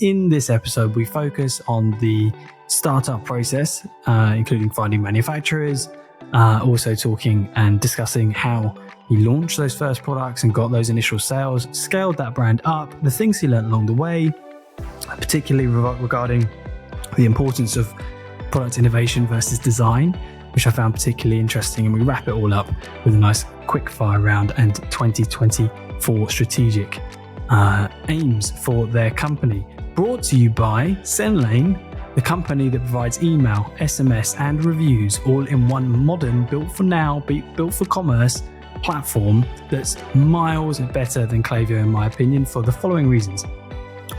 in this episode, we focus on the startup process, including finding manufacturers, also talking and discussing how he launched those first products and got those initial sales, scaled that brand up, the things he learned along the way, particularly regarding the importance of product innovation versus design, which I found particularly interesting. And we wrap it all up with a nice quick fire round and 2024 strategic aims for their company. Brought to you by Sendlane, the company that provides email, SMS, and reviews all in one modern, built for now, built for commerce platform that's miles better than Klaviyo, in my opinion, for the following reasons.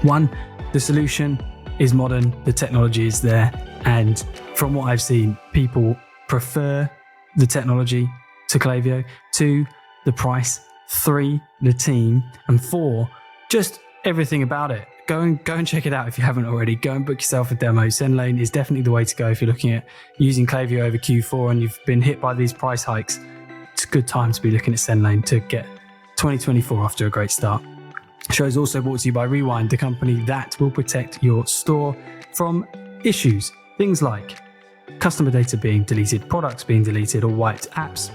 One, the solution is modern, the technology is there, and from what I've seen, people prefer the technology to Klaviyo. Two, the price. Three, the team. And four, just everything about it. Go and check it out if you haven't already. Go and book yourself a demo. Sendlane is definitely the way to go if you're looking at using Klaviyo over Q4 and you've been hit by these price hikes. It's a good time to be looking at Sendlane to get 2024 off to a great start. The show is also brought to you by Rewind, the company that will protect your store from issues. Things like customer data being deleted, products being deleted, or wiped apps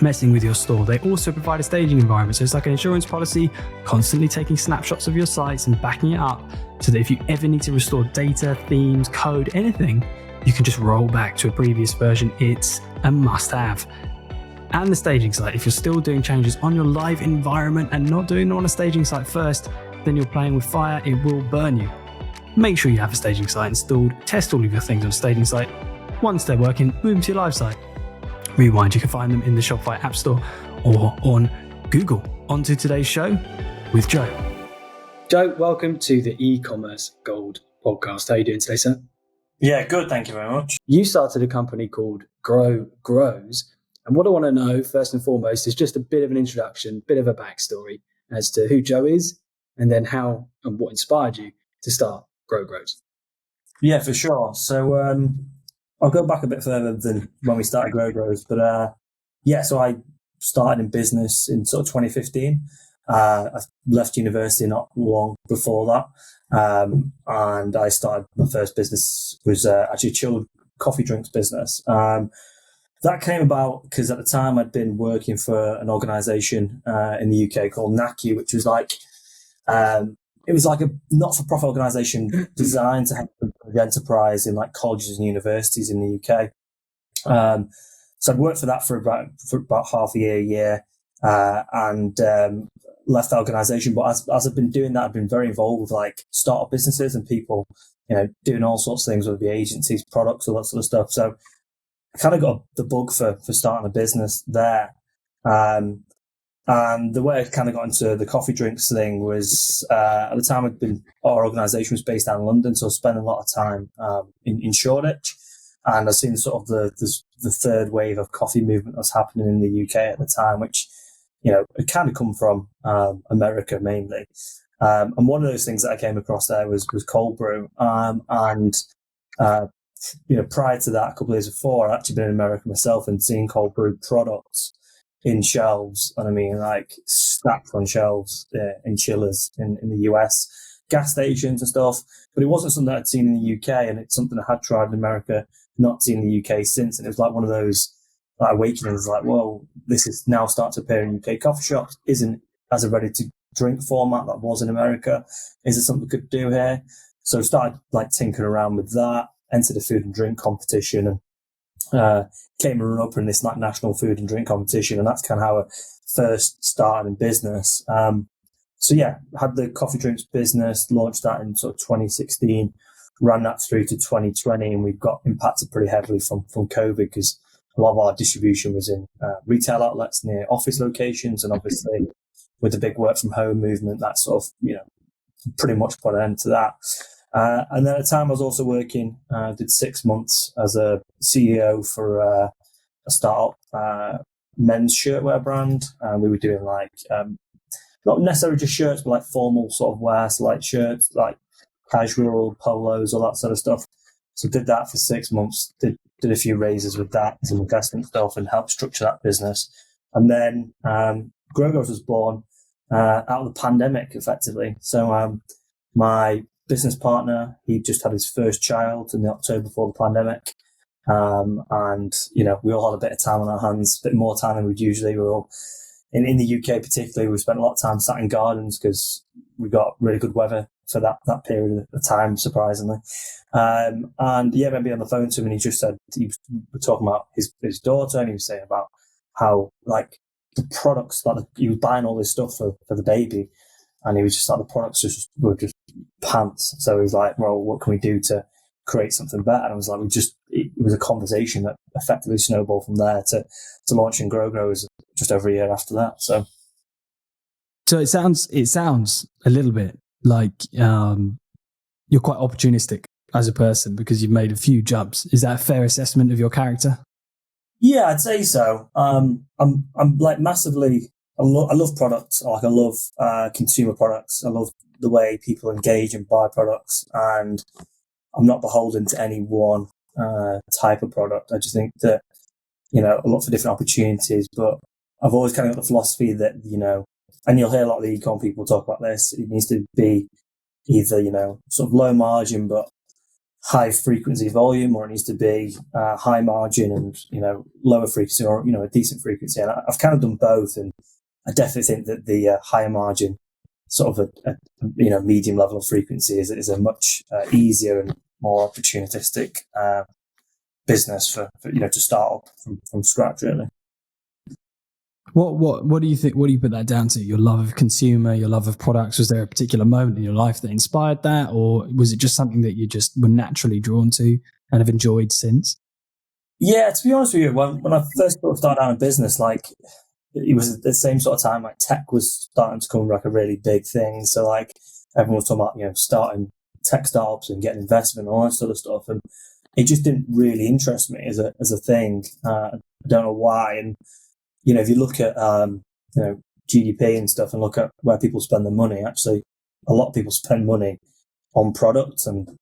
messing with your store. They also provide a staging environment. So it's like an insurance policy, constantly taking snapshots of your sites and backing it up so that if you ever need to restore data, themes, code, anything, you can just roll back to a previous version. It's a must-have. And the staging site, if you're still doing changes on your live environment and not doing them on a staging site first, then you're playing with fire, it will burn you. Make sure you have a staging site installed, test all of your things on a staging site. Once they're working, move them to your live site. Rewind, you can find them in the Shopify App Store or on Google. On to today's show with Joe. Joe, welcome to the E-commerce Gold podcast. How are you doing today, sir? Yeah, good. Thank you very much. You started a company called Grow Gros. And what I want to know, first and foremost, is just a bit of an introduction, bit of a backstory as to who Joe is and then how and what inspired you to start Grow Gros. Yeah, for sure. So I'll go back a bit further than when we started Grow Gros. But so I started in business in sort of 2015. I left university not long before that. And I started my first business was actually a chilled coffee drinks business. That came about because at the time I'd been working for an organisation in the UK called NACU, which was like it was like a not-for-profit organisation designed to help the enterprise in like colleges and universities in the UK. So I'd worked for that for about half a year, and left the organisation. But as I've been doing that, I've been very involved with like startup businesses and people, doing all sorts of things, whether it be agencies, products, all that sort of stuff. So I kind of got the bug for starting a business there. And the way I kind of got into the coffee drinks thing was, at the time our organisation was based down in London, so I spent a lot of time in Shoreditch. And I've seen sort of the third wave of coffee movement that was happening in the UK at the time, which, it kind of come from America mainly. And one of those things that I came across there was cold brew. Prior to that, a couple of years before, I'd actually been in America myself and seen cold brew products in shelves. And I mean, like stacked on shelves in chillers in the US, gas stations and stuff. But it wasn't something that I'd seen in the UK, and it's something I had tried in America, not seen in the UK since. And it was like one of those like awakenings, like, well, this is now starting to appear in UK coffee shops. Isn't as a ready to drink format that was in America. Is there something we could do here? So I started like tinkering around with that, entered a food and drink competition, and came a runner-up in this like national food and drink competition. And that's kind of how I first started in business. Had the coffee drinks business, launched that in sort of 2016, ran that through to 2020, and we've got impacted pretty heavily from COVID because a lot of our distribution was in retail outlets near office locations, and obviously with the big work from home movement, that sort of, pretty much put an end to that. And then at the time I was also working, did 6 months as a CEO for a startup men's shirtwear brand. We were doing like, not necessarily just shirts, but like formal sort of wear, so like shirts, like casual polos, all that sort of stuff. So did that for 6 months, did a few raises with that, some investment stuff, and helped structure that business. And then Grow Gros was born out of the pandemic, effectively. So my business partner. He just had his first child in the October before the pandemic. And, we all had a bit of time on our hands, a bit more time than we'd usually. We were all in the UK particularly, we spent a lot of time sat in gardens because we got really good weather for that period of time, surprisingly. Maybe on the phone to him, and he just said, he was talking about his daughter, and he was saying about how, like, the products, like, he was buying all this stuff for the baby, and he was just like, the products were just pants. So he was like, well, what can we do to create something better? And I was like, it was a conversation that effectively snowballed from there to launching Grow Gros just over a year after that. So it sounds a little bit like you're quite opportunistic as a person because you've made a few jumps. Is that a fair assessment of your character? Yeah, I'd say so. I'm like massively. I love products. Like, I love consumer products. I love the way people engage and buy products, and I'm not beholden to any one type of product. I just think that lots of different opportunities, but I've always kind of got the philosophy that and you'll hear a lot of the e-com people talk about this. It needs to be either sort of low margin but high frequency volume, or it needs to be high margin and lower frequency, or a decent frequency. And I've kind of done both, and I definitely think that the higher margin, sort of a medium level of frequency, is a much easier and more opportunistic business for to start up from scratch, really. What do you think? What do you put that down to? Your love of consumer, your love of products? Was there a particular moment in your life that inspired that, or was it just something that you just were naturally drawn to and have enjoyed since? Yeah, to be honest with you, when I first started out in business, like, it was at the same sort of time, like, tech was starting to become like a really big thing. So, like, everyone was talking about starting tech startups and getting investment and all that sort of stuff, and it just didn't really interest me as a thing. I don't know why. And if you look at GDP and stuff and look at where people spend their money, actually a lot of people spend money on products, and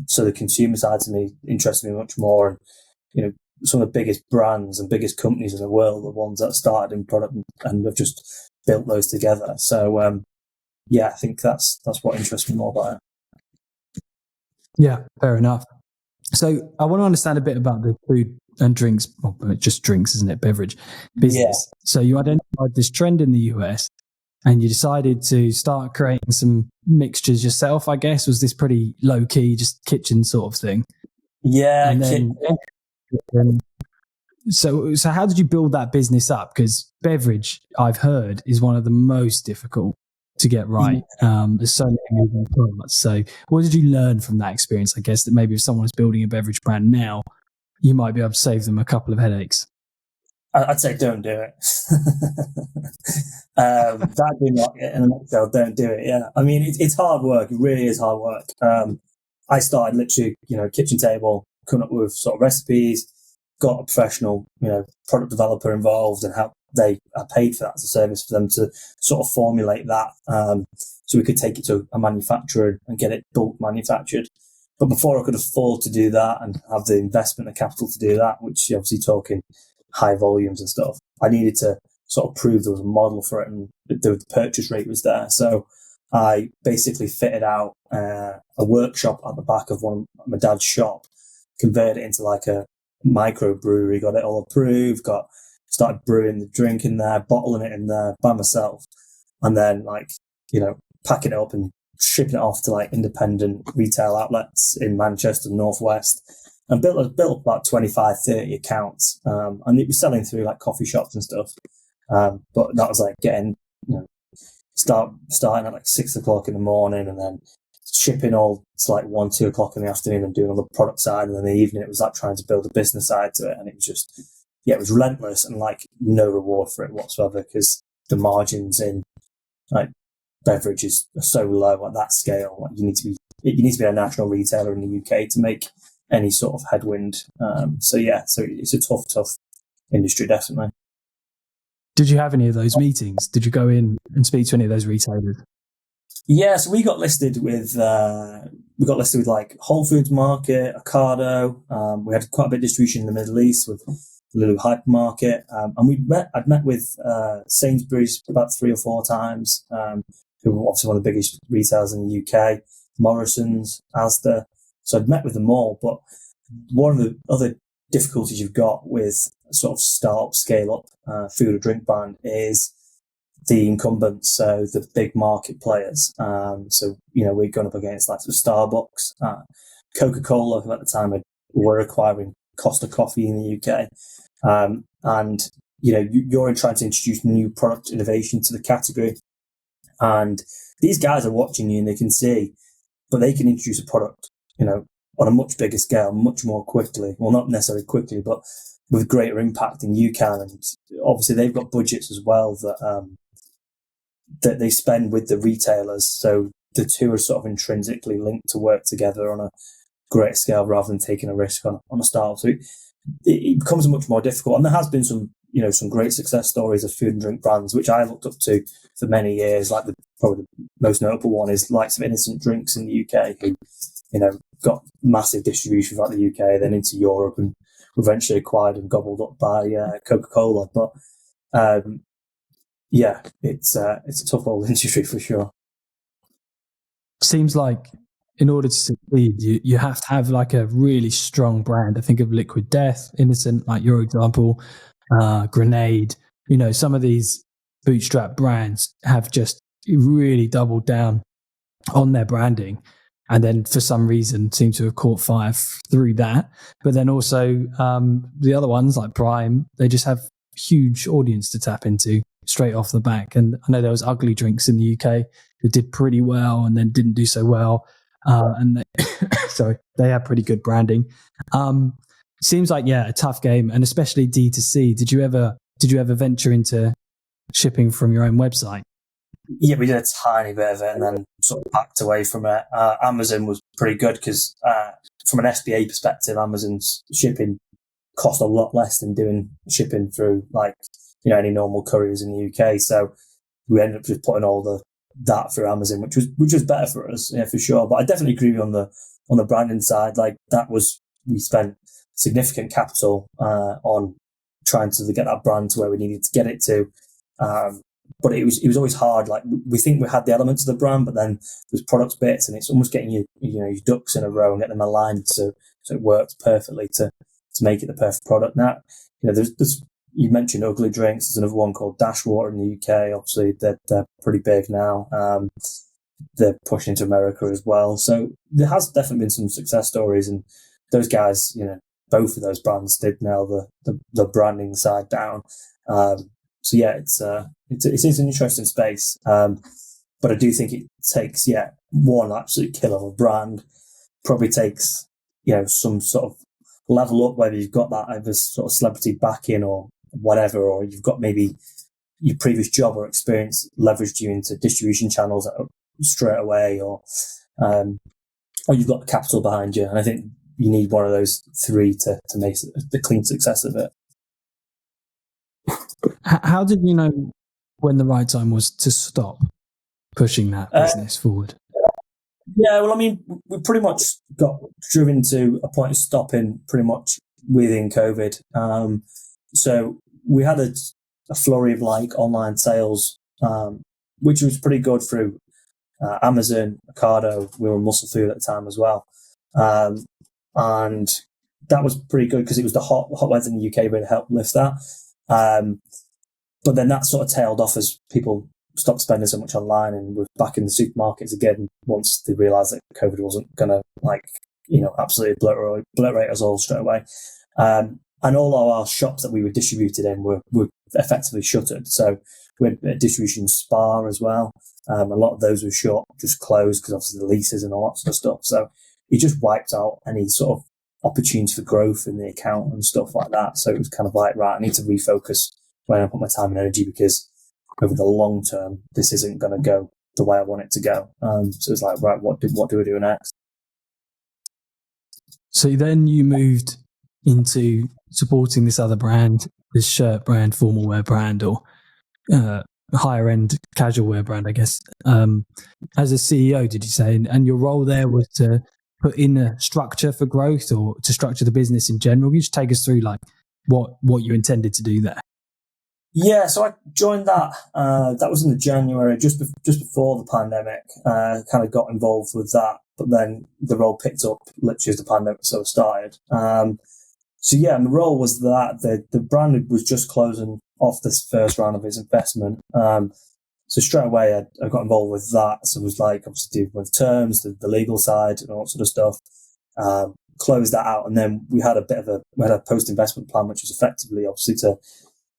so the consumer side to me interests me much more. And some of the biggest brands and biggest companies in the world are the ones that started in product and have just built those together. So I think that's what interests me more about it. Yeah, fair enough. So I want to understand a bit about the food and drinks, well, just drinks, isn't it? Beverage business. Yeah. So you identified this trend in the US and you decided to start creating some mixtures yourself, I guess. Was this pretty low key, just kitchen sort of thing? Yeah. And then, so how did you build that business up? Because beverage, I've heard, is one of the most difficult to get right. There's so many moving parts. So what did you learn from that experience? I guess that maybe if someone is building a beverage brand now, you might be able to save them a couple of headaches. I'd say don't do it. That do not, in a nutshell, don't do it. Yeah. I mean, it's hard work. It really is hard work. I started literally, kitchen table, coming up with sort of recipes, got a professional, product developer involved, and how they are paid for that as a service for them to sort of formulate that. So we could take it to a manufacturer and get it bulk manufactured. But before I could afford to do that and have the investment and capital to do that, which you're obviously talking high volumes and stuff, I needed to sort of prove there was a model for it and the purchase rate was there. So I basically fitted out a workshop at the back of my dad's shop, converted it into like a micro brewery, got it all approved, started brewing the drink in there, bottling it in there by myself, and then packing it up and shipping it off to like independent retail outlets in Manchester, Northwest, and built about 25, 30 accounts. And it was selling through like coffee shops and stuff. But that was like getting, starting at like 6 o'clock in the morning and then shipping all to like 1, 2 o'clock in the afternoon and doing all the product side. And then in the evening, it was like trying to build a business side to it. And it was just, it was relentless and like no reward for it whatsoever because the margins in like beverages are so low at that scale. Like you need to be a national retailer in the UK to make any sort of headwind. So it's a tough industry, definitely. Did you have any of those meetings? Did you go in and speak to any of those retailers? Yeah, so we got listed with like Whole Foods Market, Ocado. We had quite a bit of distribution in the Middle East with Lulu Hypermarket, and I'd met with Sainsbury's about 3 or 4 times, who were obviously one of the biggest retailers in the UK. Morrison's, Asda. So I'd met with them all, but one of the other difficulties you've got with sort of start-up, scale-up food or drink brand is the incumbents, so the big market players. So, we're going up against like Starbucks, Coca-Cola, who at the time were acquiring Costa Coffee in the UK. And, you're trying to introduce new product innovation to the category. And these guys are watching you and they can see, but they can introduce a product, on a much bigger scale, much more quickly. Well, not necessarily quickly, but with greater impact than you can. And obviously they've got budgets as well that they spend with the retailers. So the two are sort of intrinsically linked to work together on a greater scale rather than taking a risk on a startup. So it becomes much more difficult. And there has been some great success stories of food and drink brands, which I looked up to for many years. Like probably the most notable one is likes of Innocent Drinks in the UK, who, got massive distribution throughout the UK, then into Europe, and eventually acquired and gobbled up by Coca-Cola. But it's a tough old industry for sure. Seems like in order to succeed, you have to have like a really strong brand. I think of Liquid Death, Innocent, like your example, Grenade. Some of these bootstrap brands have just really doubled down on their branding, and then for some reason seem to have caught fire through that. But then also the other ones like Prime, they just have huge audience to tap into straight off the back. And I know there was Ugly Drinks in the UK that did pretty well and then didn't do so well. And they have pretty good branding. Seems like, a tough game, and especially D2C. Did you ever venture into shipping from your own website? Yeah, we did a tiny bit of it and then sort of backed away from it. Amazon was pretty good because from an SBA perspective, Amazon's shipping cost a lot less than doing shipping through any normal couriers in the UK. So we ended up just putting all that through Amazon, which was better for us, for sure. But I definitely agree on the branding side. Like we spent significant capital on trying to get that brand to where we needed to get it to. But it was always hard. Like we think we had the elements of the brand, but then there's product bits, and it's almost getting your ducks in a row and getting them aligned so it works perfectly to make it the perfect product. Now, there's you mentioned Ugly Drinks. There's another one called Dashwater in the UK. Obviously, they're pretty big now. They're pushing into America as well. So there has definitely been some success stories, and those guys, both of those brands did nail the branding side down. So yeah, it's an interesting space. But I do think it takes one absolute killer of a brand. Probably takes some sort of level up, whether you've got that either sort of celebrity backing or whatever, or you've got maybe your previous job or experience leveraged you into distribution channels straight away, or you've got the capital behind you. And I think you need one of those three to make the clean success of it. How did you know when the right time was to stop pushing that business forward? Yeah, well, I mean, we pretty much got driven to a point of stopping pretty much within COVID. So we had a flurry of online sales, which was pretty good through Amazon, Ocado. We were Muscle Food at the time as well. And that was pretty good because it was the hot weather in the UK really helped lift that. But then that sort of tailed off as people stopped spending so much online and we're back in the supermarkets again once they realised that COVID wasn't going to absolutely obliterate us all straight away. And all of our shops that we were distributed in were effectively shuttered. So we had a distribution Spa as well. A lot of those were shut, just closed because obviously the leases and all that sort of stuff. So it just wiped out any sort of opportunity for growth in the account and stuff like that. So it was kind of like, right, I need to refocus where I put my time and energy because over the long term, this isn't going to go the way I want it to go. So it's like, right, what do we do next? So then you moved into supporting this other brand, this shirt brand, formal wear brand, or higher end casual wear brand, I guess. As a CEO, did you say? And your role there was to put in a structure for growth or to structure the business in general? Can you just take us through what you intended to do there? Yeah, so I joined that. That was in the January, just before the pandemic. Kind of got involved with that but then the role picked up literally as the pandemic sort of started. So yeah, my role was that the brand was just closing off this first round of its investment. So straight away I got involved with that. So it was like obviously dealing with terms, the legal side and all that sort of stuff. Closed that out, and then we had a post-investment plan, which was effectively obviously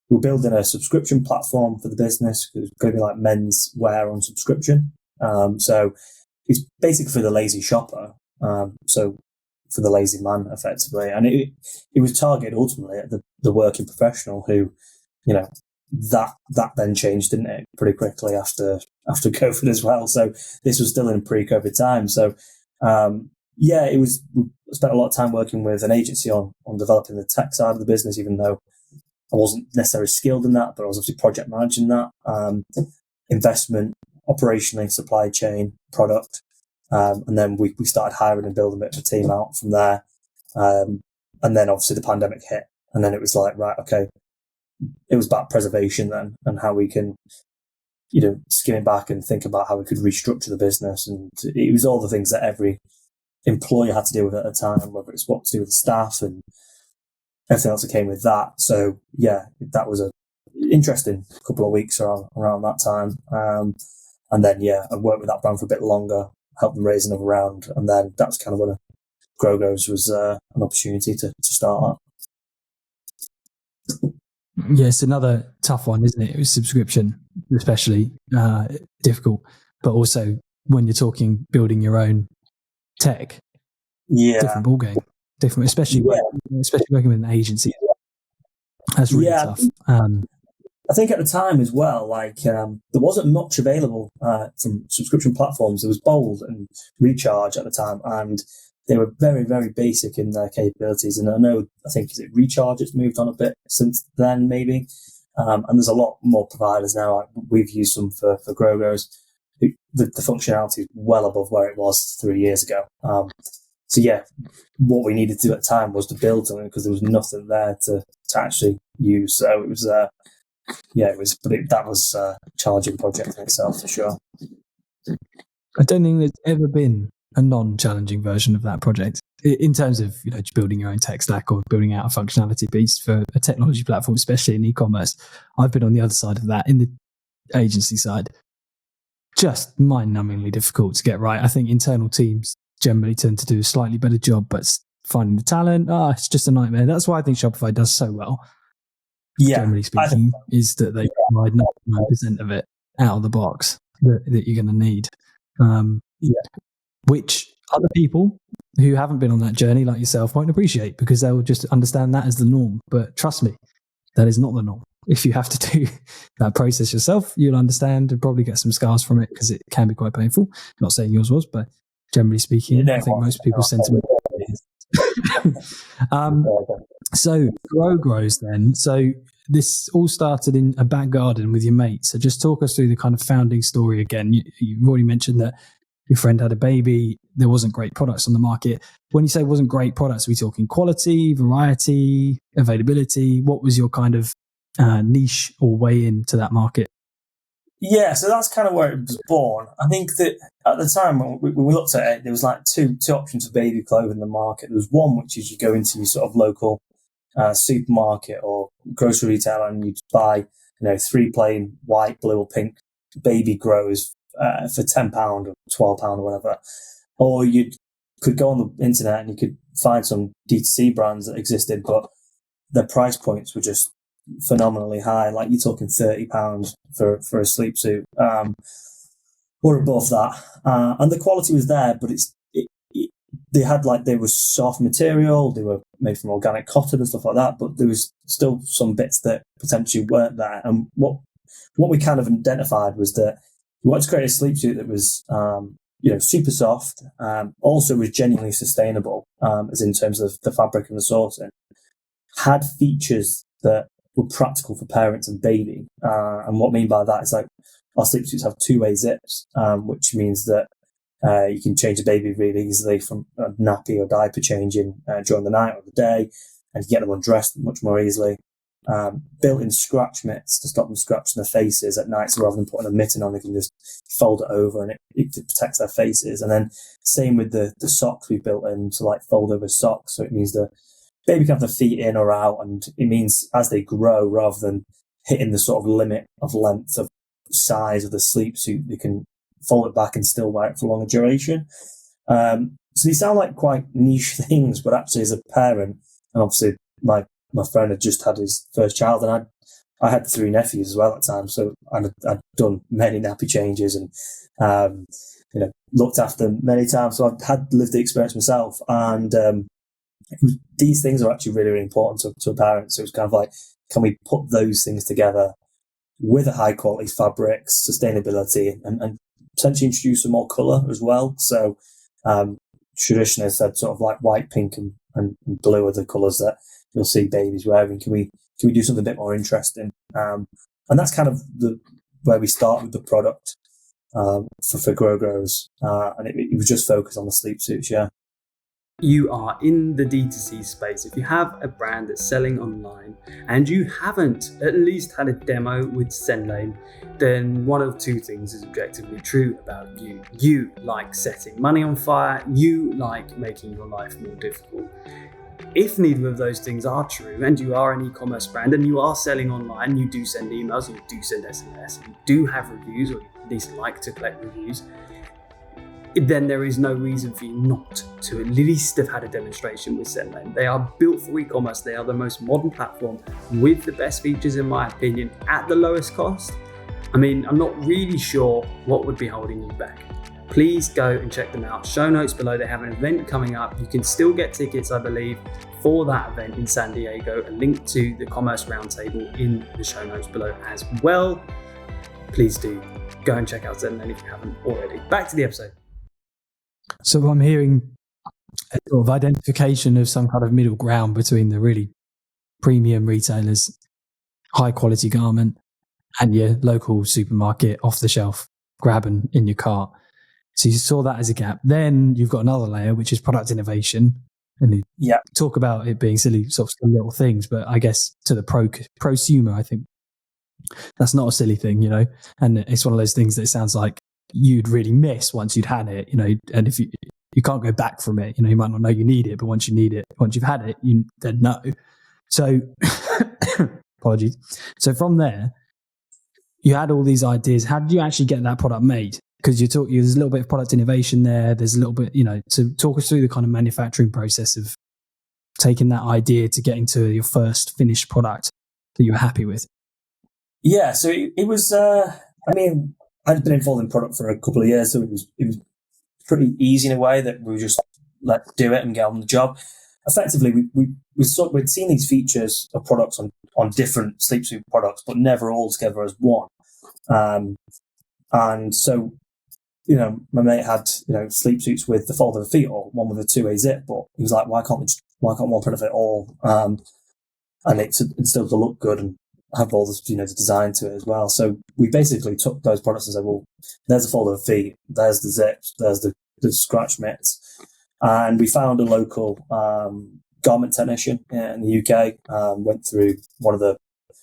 we were building a subscription platform for the business. It was going to be like men's wear on subscription. So it's basically for the lazy shopper. So for the lazy man, effectively. And it was targeted ultimately at the working professional who, you know, that then changed, didn't it, pretty quickly after COVID as well. So this was still in pre-COVID time. So, we spent a lot of time working with an agency on developing the tech side of the business, even though I wasn't necessarily skilled in that, but I was obviously project managing that, investment, operationally, supply chain, product. And then we started hiring and building a bit of a team out from there. And then obviously the pandemic hit, and then it was like, right, okay, it was about preservation then, and how we can, you know, skim it back and think about how we could restructure the business. And it was all the things that every employer had to deal with at the time, whether it's what to do with the staff and everything else that came with that. So yeah, that was a interesting couple of weeks around that time. And then, I worked with that brand for a bit longer, helped them raise another round. And then that's kind of when Grow Gros was an opportunity to start that. Yes, another tough one, isn't it? It was subscription, especially difficult, but also when you're talking building your own tech, different ballgame, different, especially working with an agency. That's really tough. I think at the time as well, there wasn't much available from subscription platforms. There was Bold and Recharge at the time, and they were very, very basic in their capabilities. And I think is it Recharge? It's moved on a bit since then, maybe. And there's a lot more providers now. We've used some for Grow Gros. The functionality is well above where it was 3 years ago. So what we needed to do at the time was to build something because there was nothing there to actually use. So it was, that was a challenging project in itself for sure. I don't think there's ever been a non-challenging version of that project in terms of, you know, just building your own tech stack or building out a functionality piece for a technology platform, especially in e-commerce. I've been on the other side of that in the agency side. Just mind-numbingly difficult to get right. I think internal teams generally tend to do a slightly better job, but finding the talent, it's just a nightmare. That's why I think Shopify does so well. Generally speaking, is that they provide 99% of it out of the box that you're going to need. Which other people who haven't been on that journey like yourself won't appreciate because they'll just understand that as the norm. But trust me, that is not the norm. If you have to do that process yourself, you'll understand and probably get some scars from it because it can be quite painful. I'm not saying yours was, but generally speaking, I think most people's sentiment is. So Grow Gros then. So this all started in a back garden with your mate. So just talk us through the kind of founding story again. You've already mentioned that your friend had a baby. There wasn't great products on the market. When you say wasn't great products, are we talking quality, variety, availability? What was your kind of niche or way into that market? Yeah, so that's kind of where it was born. I think that at the time when we looked at it, there was like two options for baby clothing in the market. There was one, which is you go into your sort of local supermarket or grocery retailer and you'd buy, 3 plain white, blue or pink baby grows for £10 or £12 or whatever. Or you could go on the internet and you could find some D2C brands that existed, but their price points were just phenomenally high. Like you're talking £30 for a sleep suit, or above that. And the quality was there, but they were soft material, they were made from organic cotton and stuff like that, but there was still some bits that potentially weren't there. And what we kind of identified was that we wanted to create a sleep suit that was, super soft, also was genuinely sustainable, as in terms of the fabric and the sourcing, had features that were practical for parents and baby. And what I mean by that is like our sleep suits have 2-way zips, which means that you can change the baby really easily from a nappy or diaper changing during the night or the day, and you get them undressed much more easily. built-in scratch mitts to stop them scratching their faces at night. So rather than putting a mitten on, they can just fold it over and it protects their faces. And then same with the socks we built in to like fold over socks. So it means the baby can have their feet in or out, and it means as they grow, rather than hitting the sort of limit of length of size of the sleep suit, they can fold it back and still wear it for longer duration. So these sound like quite niche things, but actually as a parent, and obviously my friend had just had his first child, and I had 3 nephews as well at the time, so I'd done many nappy changes and looked after them many times. So I've had lived the experience myself, and these things are actually really, really important to a parent. So it's kind of like, can we put those things together with a high quality fabrics, sustainability, and potentially introduce some more colour as well? So traditionally said sort of like white, pink, and blue are the colours that you'll see babies wearing. Can we do something a bit more interesting? And that's kind of where we start with the product for Grow Gros, and it was just focused on the sleep suits. Yeah. You are in the D2C space. If you have a brand that's selling online and you haven't at least had a demo with Sendlane, then one of 2 things is objectively true about you. You like setting money on fire. You like making your life more difficult. If neither of those things are true, and you are an e-commerce brand and you are selling online, you do send emails, you do send SMS, you do have reviews, or at least like to collect reviews, then there is no reason for you not to at least have had a demonstration with Sendlane. They are built for e-commerce. They are the most modern platform with the best features, in my opinion, at the lowest cost. I mean, I'm not really sure what would be holding you back. Please go and check them out. Show notes below. They have an event coming up. You can still get tickets, I believe, for that event in San Diego. A link to the Commerce Roundtable in the show notes below as well. Please do go and check out Sendlane if you haven't already. Back to the episode. So I'm hearing a sort of identification of some kind of middle ground between the really premium retailers, high quality garment, and your local supermarket off the shelf, grabbing in your cart. So you saw that as a gap. Then you've got another layer, which is product innovation. And you talk about it being silly, sort of little things, but I guess to the prosumer, I think that's not a silly thing, and it's one of those things that sounds like you'd really miss once you'd had it, and if you can't go back from it, you might not know you need it, but once you need it, once you've had it, you then know. So apologies. So from there, you had all these ideas. How did you actually get that product made? Because there's a little bit of product innovation there. There's a little bit, so talk us through the kind of manufacturing process of taking that idea to getting to your first finished product that you were happy with. Yeah. So it was, I'd been involved in product for a couple of years, so it was pretty easy in a way that we just do it and get on the job. Effectively, we'd seen these features of products on different sleep suit products, but never all together as one. And so, my mate had sleep suits with the fold of the feet, or one with a 2-way zip, but he was like, why can't one benefit all? And it still to look good and have all this, the design to it as well. So we basically took those products and said, well, there's a fold of the feet, there's the zips, there's the scratch mitts. And we found a local garment technician in the UK, went through one of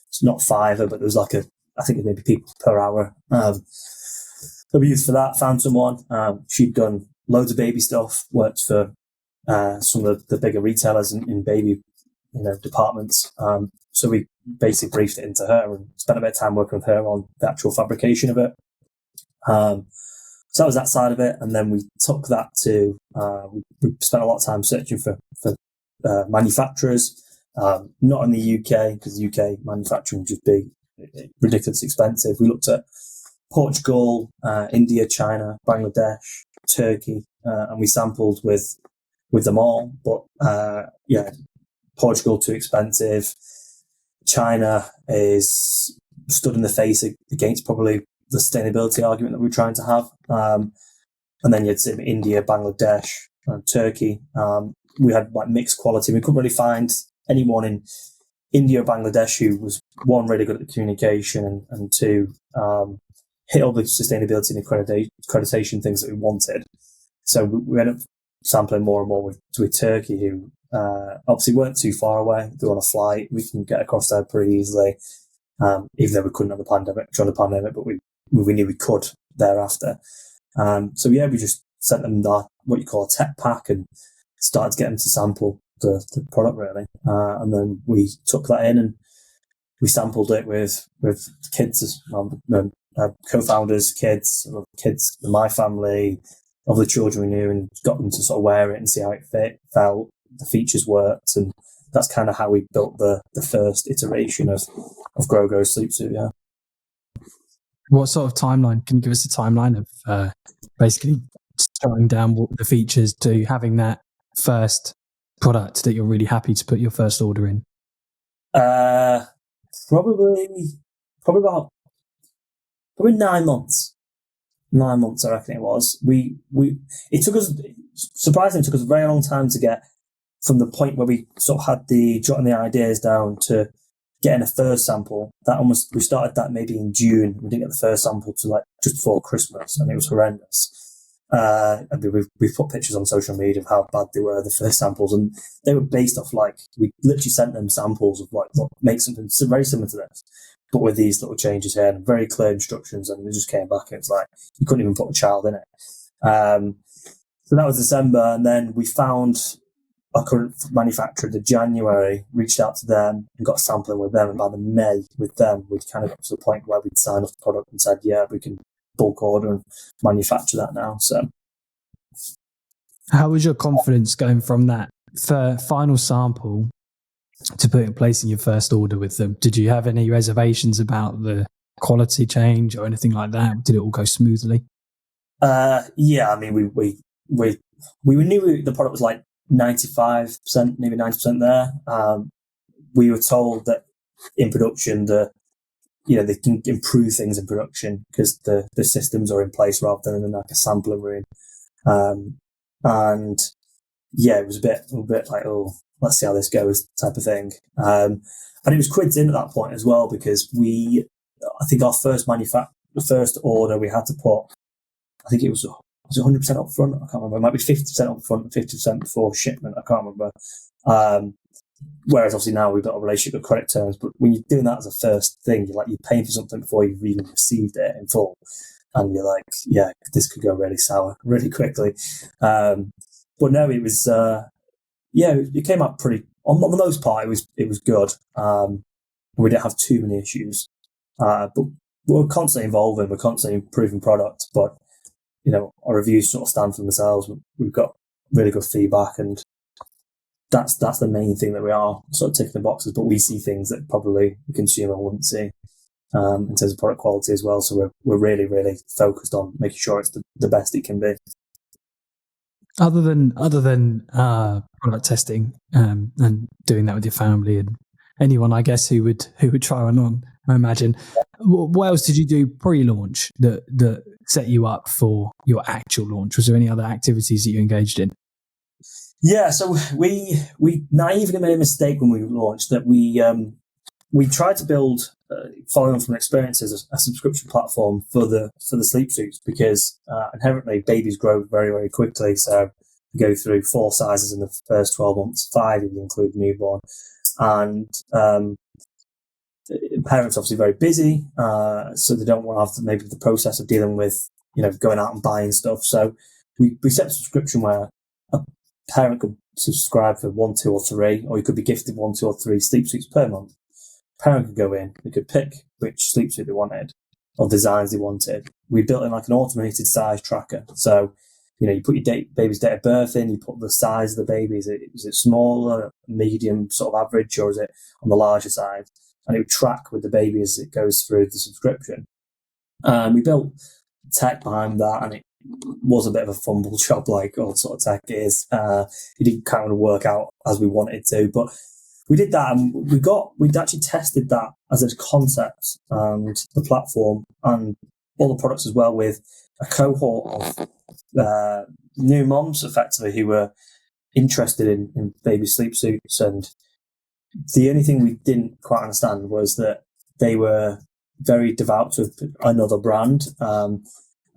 it's not Fiverr, but there was I think it maybe people per hour that we used for that. Found someone, she'd done loads of baby stuff, worked for some of the bigger retailers in baby departments. So we basically briefed it into her and spent a bit of time working with her on the actual fabrication of it. So that was that side of it. And then we took that to, we spent a lot of time searching for manufacturers, not in the UK, because the UK manufacturing would just be ridiculously expensive. We looked at Portugal, India, China, Bangladesh, Turkey, and we sampled with them all. But Portugal, too expensive. China is stood in the face against probably the sustainability argument that we're trying to have. And then you'd say India, Bangladesh, and Turkey. We had mixed quality. We couldn't really find anyone in India or Bangladesh who was, one, really good at the communication, and two, hit all the sustainability and accreditation things that we wanted. So we ended up sampling more and more with Turkey, who Obviously weren't too far away. They're on a flight. We can get across there pretty easily. Even though we couldn't have the pandemic, during the pandemic, but we knew we could thereafter. So yeah, we just sent them that, what you call a tech pack, and started to get them to sample the product really. And then we took that in and we sampled it with kids, co-founders, kids, my family, of the children we knew, and got them to sort of wear it and see how it felt, the features worked, and that's kind of how we built the first iteration of Grow Gros sleep suit. Yeah. What sort of timeline? Can you give us a timeline of basically starting down the features to having that first product that you're really happy to put your first order in? Probably 9 months. 9 months, I reckon it was. It took us, surprisingly, a very long time to get from the point where we sort of had jotting the ideas down to getting a first sample. We started that maybe in June. We didn't get the first sample till like just before Christmas, and it was horrendous. I mean, we've put pictures on social media of how bad they were, the first samples, and they were based off we literally sent them samples of look, make something very similar to this, but with these little changes here and very clear instructions, and we just came back and it's like you couldn't even put a child in it. So that was December, and then we found our current manufacturer in January, reached out to them and got sampling with them, and by the May with them we'd kind of got to the point where we'd signed off the product and said, yeah, we can bulk order and manufacture that now. So how was your confidence going from that final sample to put in place in your first order with them? Did you have any reservations about the quality change or anything like that? Did it all go smoothly? Yeah, I mean, we knew the product was like 95%, maybe 90% there. We were told that in production, they can improve things in production because the systems are in place rather than in like a sampling room. And yeah, it was a bit like, oh, let's see how this goes type of thing. And it was quids in at that point as well, because I think our the first order we had to put, I think it was 100% up front. I can't remember. It might be 50% up front and 50% before shipment. I can't remember. Whereas obviously now we've got a relationship with credit terms, but when you're doing that as a first thing, you're paying for something before you've even received it in full. And you're like, yeah, this could go really sour really quickly. But no, it was, it came out pretty, on the most part, it was good. We didn't have too many issues. But we're constantly evolving, we're constantly improving product, but our reviews sort of stand for themselves. We've got really good feedback, and that's the main thing that we are sort of ticking the boxes, but we see things that probably the consumer wouldn't see in terms of product quality as well. So we're really, really focused on making sure it's the best it can be. Other than product testing and doing that with your family and anyone, I guess, who would try one on, I imagine. What else did you do pre-launch that set you up for your actual launch? Was there any other activities that you engaged in? Yeah, so we naively made a mistake when we launched that we tried to build, following on from experiences, a subscription platform for the sleep suits, because inherently babies grow very, very quickly. So you go through 4 sizes in the first 12 months, 5 if you include newborn, and parents obviously very busy, so they don't want to have maybe the process of dealing with going out and buying stuff. So we set a subscription where a parent could subscribe for 1, 2, or 3, or you could be gifted 1, 2, or 3 sleep suits per month. Parent could go in, they could pick which sleep suit they wanted or designs they wanted. We built in like an automated size tracker. So, you put your baby's date of birth in, you put the size of the baby. Is it smaller, medium, sort of average, or is it on the larger side? And it would track with the baby as it goes through the subscription. We built tech behind that, and it was a bit of a fumble job, like all sort of tech is. It didn't kind of work out as we wanted to, but we did that, and we'd actually tested that as a concept and the platform and all the products as well with a cohort of new moms, effectively, who were interested in baby sleep suits. And the only thing we didn't quite understand was that they were very devout to another brand, quite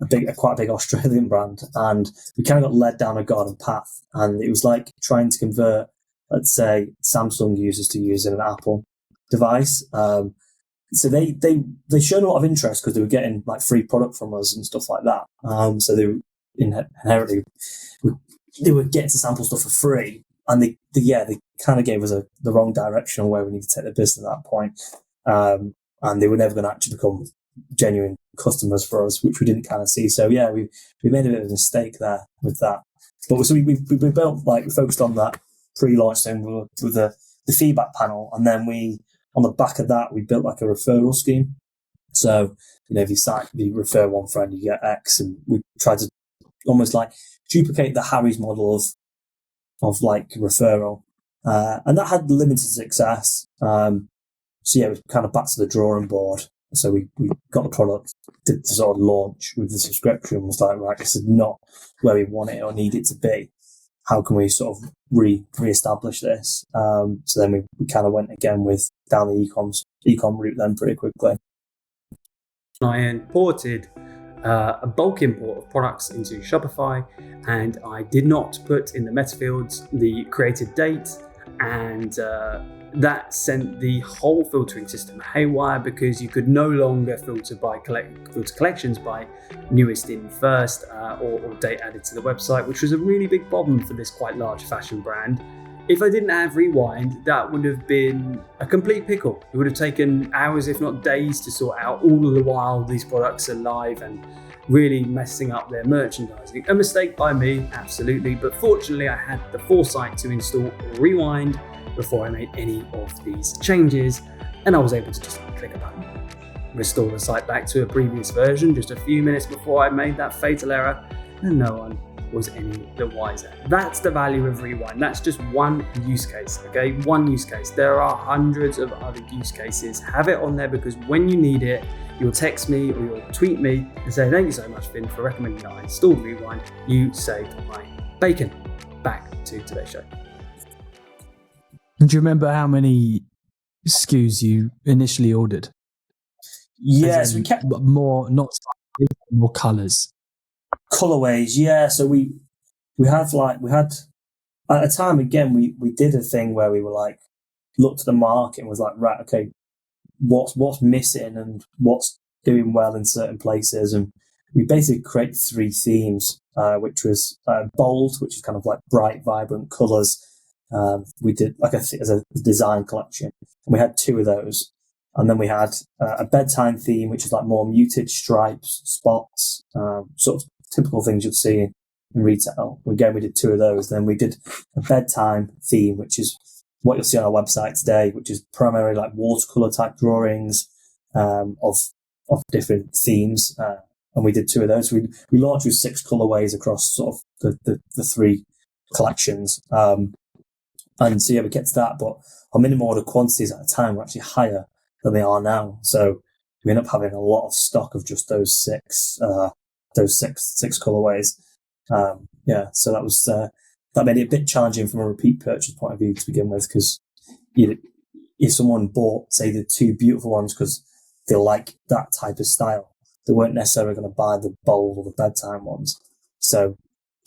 a big Australian brand, and we kind of got led down a garden path. And it was like trying to convert let's say, Samsung users to use in an Apple device. So they showed a lot of interest because they were getting like free product from us and stuff like that. So they were inherently they were getting to sample stuff for free, and they kind of gave us the wrong direction on where we need to take the business at that point. And they were never going to actually become genuine customers for us, which we didn't kind of see. So yeah, we made a bit of a mistake there with that. But so we built, like, we focused on that pre-launch thing with the feedback panel, and then on the back of that, we built like a referral scheme. So, if you refer one friend, you get X, and we tried to almost like duplicate the Harry's model of like referral. And that had limited success. So yeah, we kind of back to the drawing board. So we got the product to sort of launch with the subscription. Was like, right, this is not where we want it or need it to be. How can we sort of re-establish this? So then we kind of went again down the ecom route then pretty quickly. I imported a bulk import of products into Shopify, and I did not put in the meta fields the created date, and that sent the whole filtering system haywire because you could no longer filter collections by newest in first or date added to the website, which was a really big problem for this quite large fashion brand. If I didn't have Rewind, that would have been a complete pickle. It would have taken hours, if not days, to sort out. All of the while these products are live and really messing up their merchandising. A mistake by me, absolutely, but fortunately I had the foresight to install Rewind before I made any of these changes, and I was able to just click a button, restore the site back to a previous version just a few minutes before I made that fatal error, and no one was any the wiser. That's the value of Rewind. That's just one use case, okay? One use case. There are hundreds of other use cases. Have it on there, because when you need it, you'll text me or you'll tweet me and say, thank you so much, Finn, for recommending that I installed Rewind. You saved my bacon. Back to today's show. Do you remember how many SKUs you initially ordered? Yes, we kept more, not more colours. Colorways, yeah. So we had at a time, again, we did a thing where we were like, looked at the market and was like, right, okay, what's missing and what's doing well in certain places, and we basically created 3 themes, which was bold, which is kind of like bright, vibrant colours. We did like as a design collection, and we had 2 of those, and then we had a bedtime theme, which is like more muted stripes, spots, sort of typical things you'd see in retail. Again, we did 2 of those. Then we did a bedtime theme, which is what you'll see on our website today, which is primarily like watercolor type drawings of different themes, and we did 2 of those. We launched with 6 colorways across sort of the 3 collections. And so yeah, we get to that, but our minimum order quantities at the time were actually higher than they are now. So we end up having a lot of stock of just those six colorways. Yeah, so that was that made it a bit challenging from a repeat purchase point of view to begin with, because if someone bought, say, the 2 beautiful ones because they like that type of style, they weren't necessarily going to buy the bold or the bedtime ones. So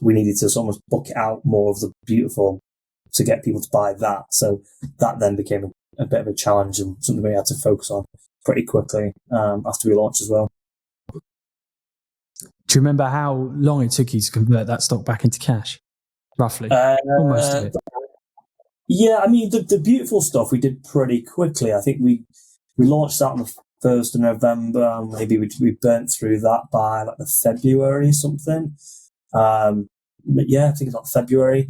we needed to almost book out more of the beautiful to get people to buy that. So that then became a bit of a challenge and something we had to focus on pretty quickly after we launched as well. Do you remember how long it took you to convert that stock back into cash? Roughly? Almost of it. Yeah, I mean, the beautiful stuff we did pretty quickly. I think we launched that on the 1st of November, and maybe we burnt through that by like the February or something. But yeah, I think it's like February.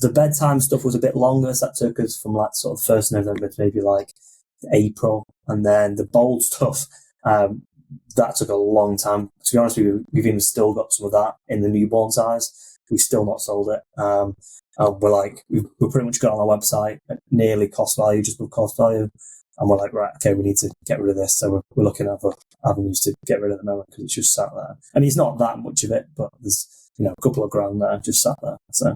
The bedtime stuff was a bit longer, so that took us from like sort of 1st November to maybe like April. And then the bold stuff, that took a long time. To be honest with you, we've even still got some of that in the newborn size. We've still not sold it. We're pretty much got on our website at nearly cost value, just with cost value. And we're like, right, okay, we need to get rid of this. So we're looking at other avenues to get rid of it at the moment, because it's just sat there. I mean, it's not that much of it, but there's, a couple of grand there just sat there. So.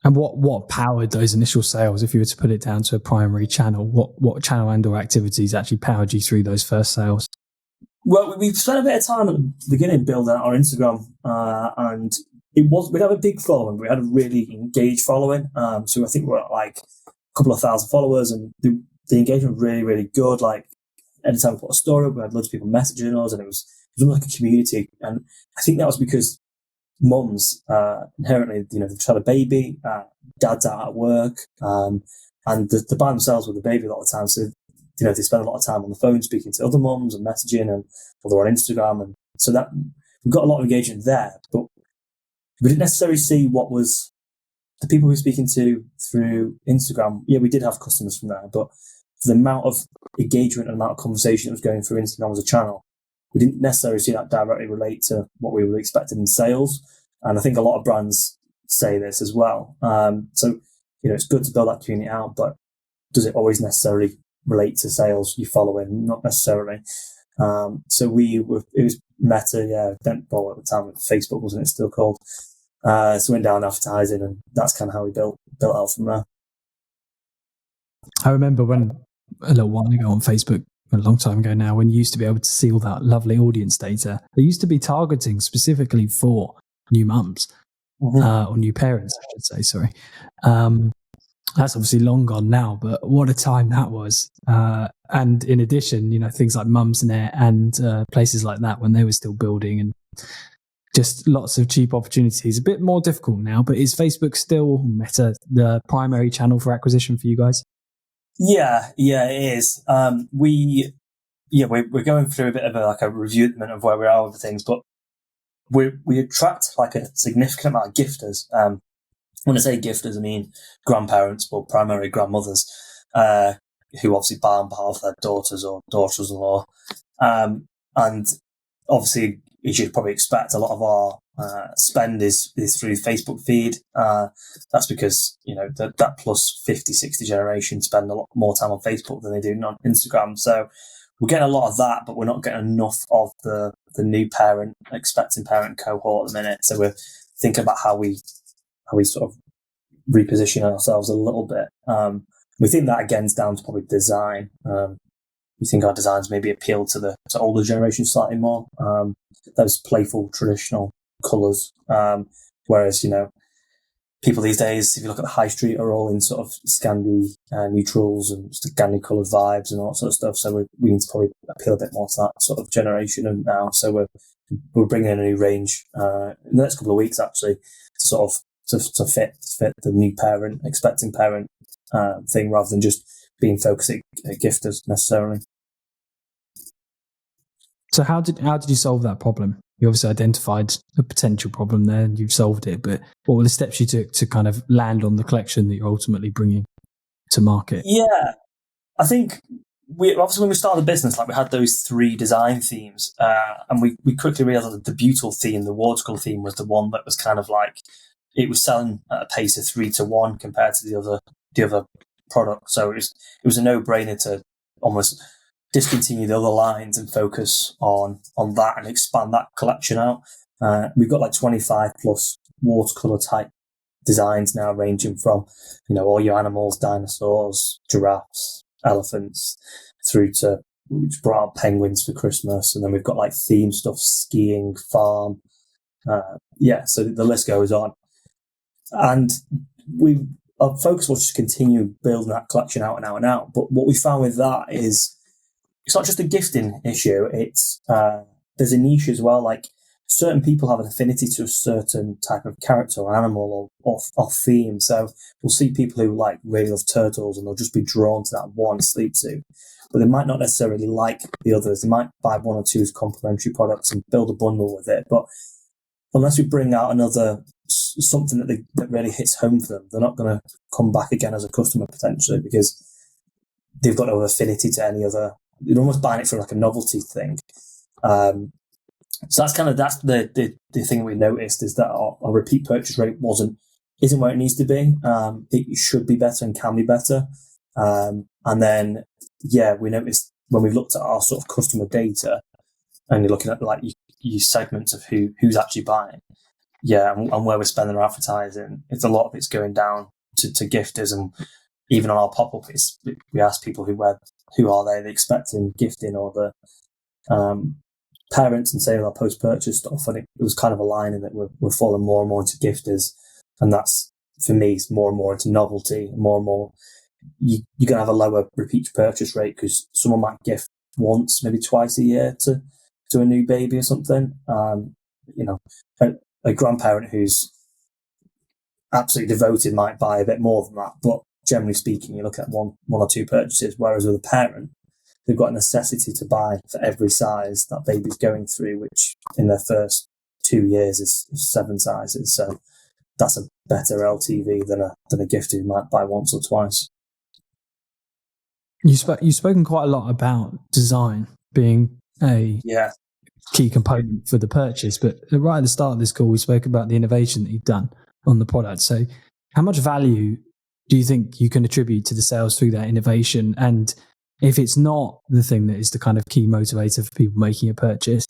And what powered those initial sales? If you were to put it down to a primary channel, what channel and/or activities actually powered you through those first sales? Well, we've spent a bit of time at the beginning building out our Instagram, and we'd have a big following, but we had a really engaged following. So I think we're at like a couple of thousand followers, and the engagement was really, really good. Like anytime we put a story up, we had loads of people messaging us, and it was almost like a community. And I think that was because mums, inherently, they've had a baby, dad's out at work, and they're by themselves with the baby a lot of the time. So, they spend a lot of time on the phone speaking to other mums and messaging, and or they're on Instagram. And so that we've got a lot of engagement there, but we didn't necessarily see what was the people we were speaking to through Instagram. Yeah, we did have customers from there, but the amount of engagement and amount of conversation that was going through Instagram as a channel, we didn't necessarily see that directly relate to what we were expecting in sales. And I think a lot of brands say this as well. So, it's good to build that community out, but does it always necessarily relate to sales you're following? Not necessarily. So it was Meta, at the time, Facebook, wasn't it still called? So went down advertising, and that's kind of how we built out from there. I remember when a little while ago on Facebook, a long time ago now, when you used to be able to see all that lovely audience data, there used to be targeting specifically for new mums, or new parents, I should say, sorry. That's obviously long gone now, but what a time that was. And in addition, things like Mumsnet and places like that when they were still building, and just lots of cheap opportunities. A bit more difficult now, but is Facebook still, Meta, the primary channel for acquisition for you guys? Yeah, it is. We're going through a bit of a review at the minute of where we are with things, but we attract like a significant amount of gifters. When I say gifters, I mean grandparents, but primarily grandmothers, who obviously buy on behalf of their daughters or daughters-in-law. And obviously, as you'd probably expect, a lot of our spend is through the Facebook feed. That's because, that plus 50, 60 generation spend a lot more time on Facebook than they do on Instagram. So we're getting a lot of that, but we're not getting enough of the new parent, expecting parent cohort at the minute. So we're thinking about how we sort of reposition ourselves a little bit. We think that again is down to probably design. We think our designs maybe appeal to older generations slightly more. Those playful, traditional colours. Whereas, people these days, if you look at the high street, are all in sort of Scandi neutrals and Scandi coloured vibes and all that sort of stuff. So we need to probably appeal a bit more to that sort of generation now. So we're bringing in a new range in the next couple of weeks, actually, to sort of to fit the new parent, expecting parent thing, rather than just being focused at gifters necessarily. So how did you solve that problem? You obviously identified a potential problem there and you've solved it, but what were the steps you took to kind of land on the collection that you're ultimately bringing to market? Yeah, I think obviously when we started the business, we had those 3 design themes, and we quickly realized that the butyl theme, the water color theme, was the one that was kind of it was selling at a pace of 3 to 1 compared to the other product. So it was a no-brainer to almost discontinue the other lines and focus on that and expand that collection out. We've got 25 plus watercolor type designs now, ranging from all your animals, dinosaurs, giraffes, elephants, through to we brought out penguins for Christmas, and then we've got theme stuff, skiing, farm. So the list goes on. And our focus was to continue building that collection out and out and out. But what we found with that is it's not just a gifting issue. It's there's a niche as well. Certain people have an affinity to a certain type of character or animal or theme. So we'll see people who really love turtles, and they'll just be drawn to that one sleep suit. But they might not necessarily like the others. They might buy one or two as complementary products and build a bundle with it. But unless we bring out something that really hits home for them, they're not going to come back again as a customer potentially, because they've got no affinity to any other. You're almost buying it for a novelty thing. So that's the thing we noticed, is that our repeat purchase rate isn't where it needs to be. It should be better and can be better. And then we noticed when we looked at our sort of customer data, and you're looking at your segments of who's actually buying, and where we're spending our advertising, a lot of it's going down to gifters. And even on our pop-up, we ask people who are they expecting gifting or parents and say our post-purchase stuff, and it was kind of aligning that we're falling more and more into gifters, and that's, for me, it's more and more into novelty, more and more. You're going to have a lower repeat purchase rate because someone might gift once, maybe twice a year to a new baby or something. A grandparent who's absolutely devoted might buy a bit more than that, but generally speaking, you look at one or two purchases, whereas with a parent, they've got a necessity to buy for every size that baby's going through, which in their first 2 years is 7 sizes. So that's a better LTV than a gifter who might buy once or twice. You've spoken quite a lot about design being a key component for the purchase, but right at the start of this call, we spoke about the innovation that you've done on the product. So how much value do you think you can attribute to the sales through that innovation? And if it's not the thing that is the kind of key motivator for people making a purchase,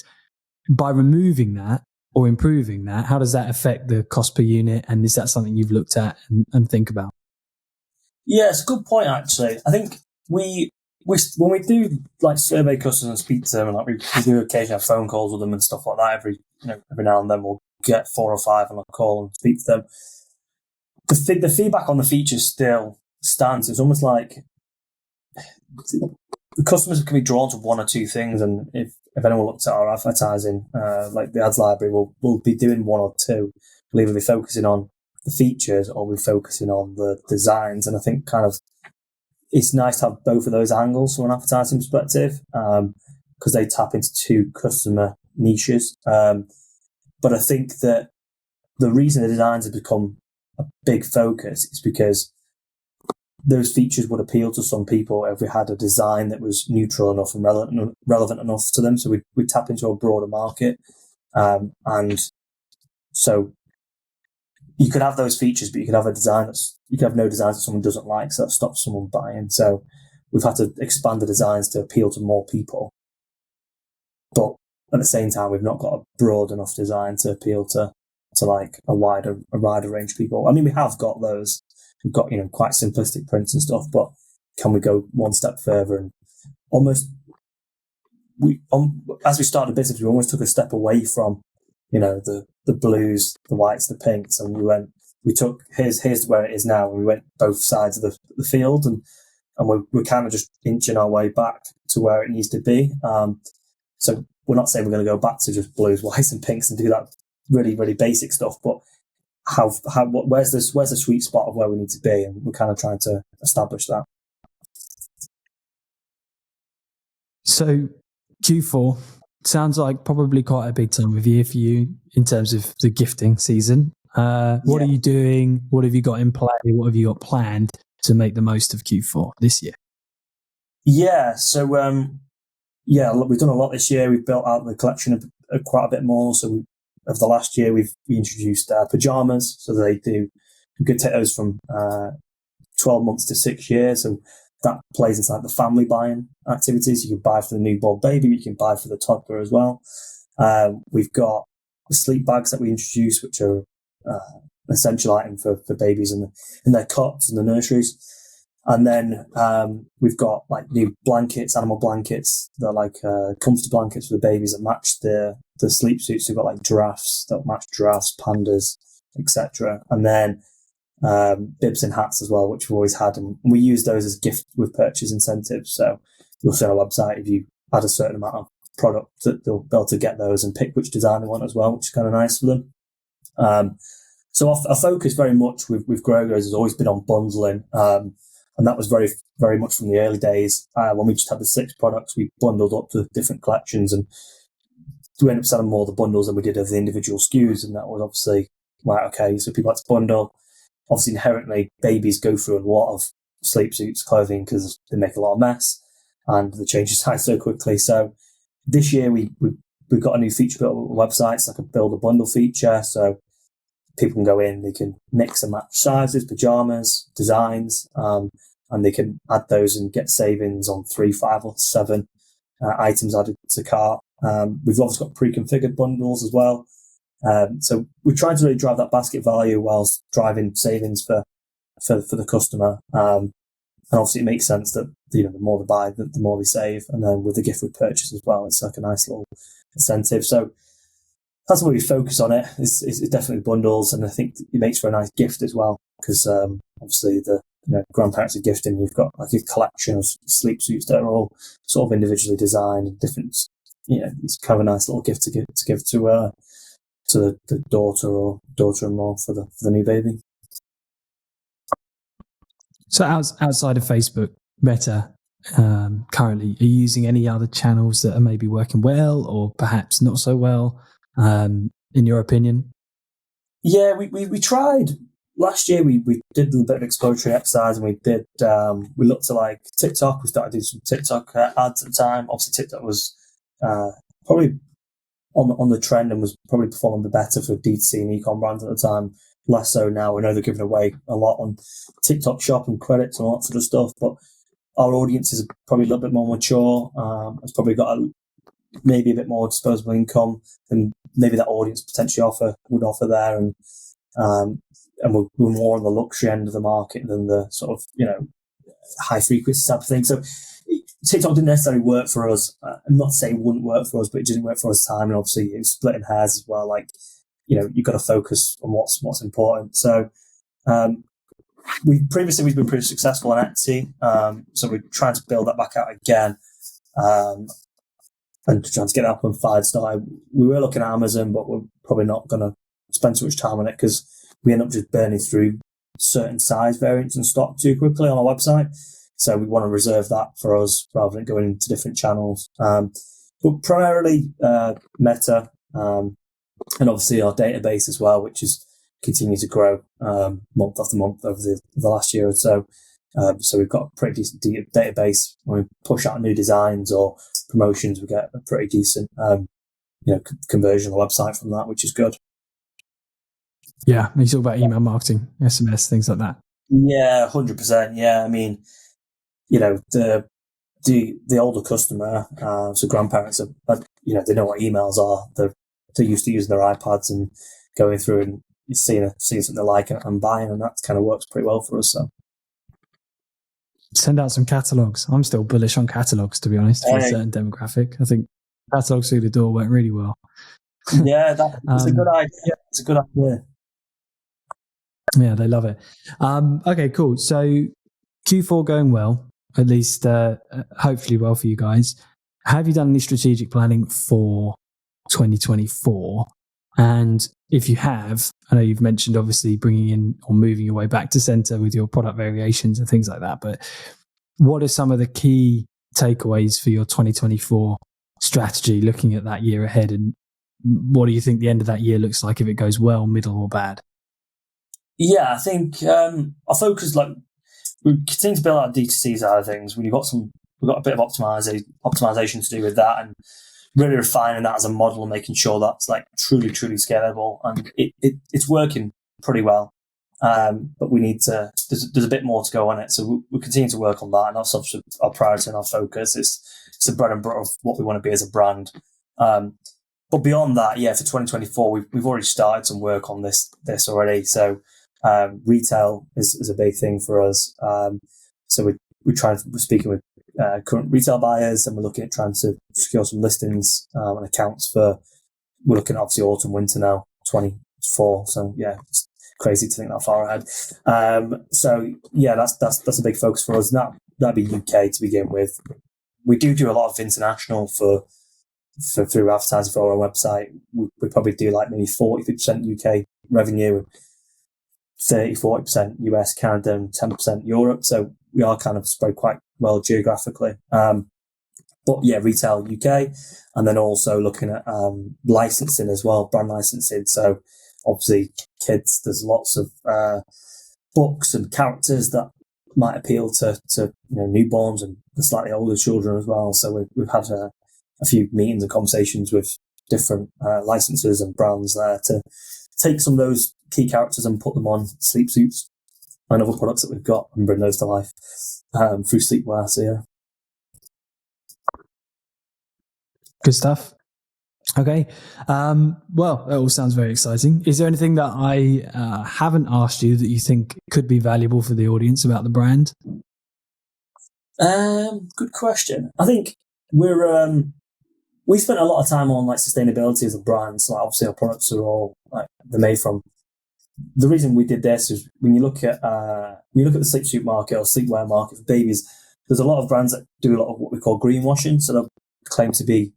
by removing that or improving that, how does that affect the cost per unit? And is that something you've looked at and think about? Yeah, it's a good point, actually. I think when we do like survey customers and speak to them, and like we do occasionally have phone calls with them and stuff like that, every now and then we'll get 4 or 5 on a call and speak to them. The feedback on the features still stands. It's almost like the customers can be drawn to 1 or 2 things, and if anyone looks at our advertising, like the ads library, we'll be doing 1 or 2. We'll either be focusing on the features or we're focusing on the designs. And I think kind of it's nice to have both of those angles from an advertising perspective, because they tap into 2 customer niches. But I think that the reason the designs have become a big focus is because those features would appeal to some people if we had a design that was neutral enough and relevant enough to them. So we tap into a broader market. And so you could have those features, but you could have you could have no designs that someone doesn't like, so that stops someone buying. So we've had to expand the designs to appeal to more people. But at the same time, we've not got a broad enough design to appeal to like a wider range of people. I mean, we have got those. We've got, quite simplistic prints and stuff, but can we go one step further? And almost as we started the business, we almost took a step away from, the blues, the whites, the pinks, and we took here's where it is now, and we went both sides of the field, and we're kind of just inching our way back to where it needs to be. So we're not saying we're going to go back to just blues, whites, and pinks and do that really, really basic stuff, but where's the sweet spot of where we need to be, and we're kind of trying to establish that. So Q4 sounds like probably quite a big time of year for you in terms of the gifting season. What are you doing? What have you got in play? What have you got planned to make the most of Q4 this year? Yeah, so we've done a lot this year. We've built out the collection quite a bit more. So over the last year, we introduced pajamas. So you could take those from 12 months to 6 years. So that plays inside the family buying activities. You can buy for the newborn baby, but you can buy for the toddler as well. We've got the sleep bags that we introduced, which are an essential item for babies in their cots in the nurseries. And then we've got like new blankets, animal blankets. They're like comforter blankets for the babies that match the sleep suits. We've got like giraffes that match giraffes, pandas, etc. And then bibs and hats as well, which we've always had. And we use those as gift with purchase incentives. So you'll see on our website, if you add a certain amount of product, that they'll be able to get those and pick which design they want as well, which is kind of nice for them. So our focus very much with Grow Gros has always been on bundling. And that was very, very much from the early days. When we just had the 6 products, we bundled up to different collections, and we ended up selling more of the bundles than we did of the individual SKUs. And that was obviously, right, okay, so people like to bundle. Obviously, inherently, babies go through a lot of sleep suits, clothing, because they make a lot of mess and they change size so quickly. So this year, we've got a new feature built on the website. It's like a build a bundle feature. So people can go in, they can mix and match sizes, pajamas, designs, and they can add those and get savings on 3, 5, or 7 items added to cart. We've obviously got pre-configured bundles as well. So we're trying to really drive that basket value whilst driving savings for the customer. And obviously it makes sense that the more they buy, the more they save. And then with the gift with purchase as well, it's like a nice little incentive. So that's where we focus on it. It's definitely bundles, and I think it makes for a nice gift as well, because obviously the grandparents are gifting. You've got like a collection of sleep suits that are all sort of individually designed and different. It's kind of a nice little gift to give to the daughter or daughter-in-law for the new baby. So outside of Facebook, Meta, currently, are you using any other channels that are maybe working well or perhaps not so well, in your opinion? Yeah, we tried last year. We did a little bit of exploratory exercise, and we looked to like TikTok. We started doing some TikTok ads at the time. Obviously, TikTok was probably on the trend and was probably performing the better for D2C and e-com brands at the time. Less so now. We know they're giving away a lot on TikTok Shop and credits and all that sort of stuff, but our audience is probably a little bit more mature. It's probably got maybe a bit more disposable income than maybe that audience potentially would offer there, and we're more on the luxury end of the market than the sort of high frequency type of thing. So TikTok didn't necessarily work for us. I'm not saying it wouldn't work for us, but it didn't work for us at the time, and obviously it's splitting hairs as well. Like you've got to focus on what's important. So we've been pretty successful on Etsy, so we're trying to build that back out again, and trying to get up on 5-star. We were looking at Amazon, but we're probably not going to spend too much time on it because we end up just burning through certain size variants and stock too quickly on our website. So we want to reserve that for us rather than going into different channels. But primarily Meta, and obviously our database as well, which is continue to grow month after month over the last year or so. So we've got a pretty decent database. When we push out new designs or promotions, we get a pretty decent conversion on the website from that, which is good. Yeah, you talk about email marketing, SMS, things like that. Yeah, 100%. Yeah, I mean, the older customer, so grandparents are, they know what emails are. They're used to using their iPads and going through and seeing something they like and buying, and that kind of works pretty well for us. So send out some catalogs. I'm still bullish on catalogs, to be honest, for a certain demographic. I think catalogs through the door went really well. Yeah, that's a good idea. It's a good idea. Yeah, they love it. Okay, cool. So Q4 going well, at least hopefully well for you guys. Have you done any strategic planning for 2024? And if you have, I know you've mentioned obviously bringing in or moving your way back to center with your product variations and things like that, but what are some of the key takeaways for your 2024 strategy looking at that year ahead, and what do you think the end of that year looks like if it goes well, middle or bad? Yeah, I think our focus, we continue to build out D2C side of things. We've got a bit of optimization to do with that, and really refining that as a model and making sure that's like truly scalable, and it's working pretty well. But we need to. There's a bit more to go on it, so we continue to work on that, and that's obviously our priority and our focus. It's the bread and butter of what we want to be as a brand. But beyond that, yeah, for 2024, we've already started some work on this already. So retail is a big thing for us. So we're speaking with current retail buyers, and we're looking at trying to secure some listings and accounts for. We're looking at obviously autumn winter now, 24. So yeah, it's crazy to think that far ahead. So yeah, that's a big focus for us. And that'd be UK to begin with. We do a lot of international through advertising for our website. We probably do like maybe 40% UK revenue, 30-40% US, Canada, and 10% Europe. So we are kind of spread quite well geographically. But yeah, retail UK, and then also looking at licensing as well, brand licensing. So obviously kids, there's lots of books and characters that might appeal to newborns and the slightly older children as well. So we've had a few meetings and conversations with different licensors and brands there to take some of those key characters and put them on sleep suits and other products that we've got and bring those to life through sleepwear. So yeah. Good stuff. Okay. Well, that all sounds very exciting. Is there anything that I haven't asked you that you think could be valuable for the audience about the brand? Good question. I think we're we spent a lot of time on like sustainability as a brand. So like, obviously our products are all like they're made from. The reason we did this is when you look at the sleepsuit market or sleepwear market for babies, there's a lot of brands that do a lot of what we call greenwashing. So they'll claim to be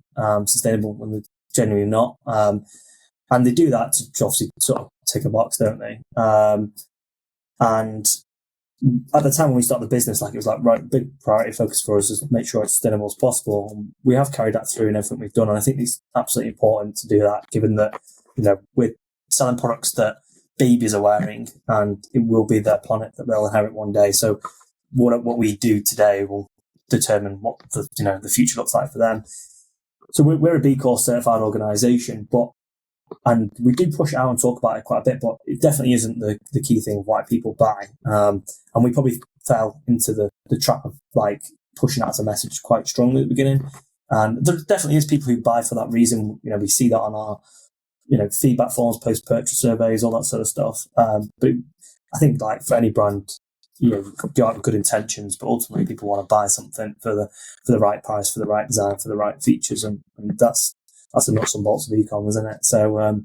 sustainable when they're genuinely not. And they do that to obviously sort of tick a box, don't they? And at the time when we started the business, like it was like, right, big priority focus for us is to make sure it's sustainable as possible. And we have carried that through in everything we've done. And I think it's absolutely important to do that, given that, we're selling products that babies are wearing and it will be their planet that they'll inherit one day. So what we do today will determine what the future looks like for them. So we're a B Corp certified organisation, and we do push it out and talk about it quite a bit, but it definitely isn't the key thing of why people buy. And we probably fell into the trap of like pushing out as a message quite strongly at the beginning. And there definitely is people who buy for that reason. We see that on our, feedback forms, post-purchase surveys, all that sort of stuff. But I think like for any brand, you go out with good intentions, but ultimately people want to buy something for the right price, for the right design, for the right features. And that's the nuts and bolts of e-com, isn't it? So,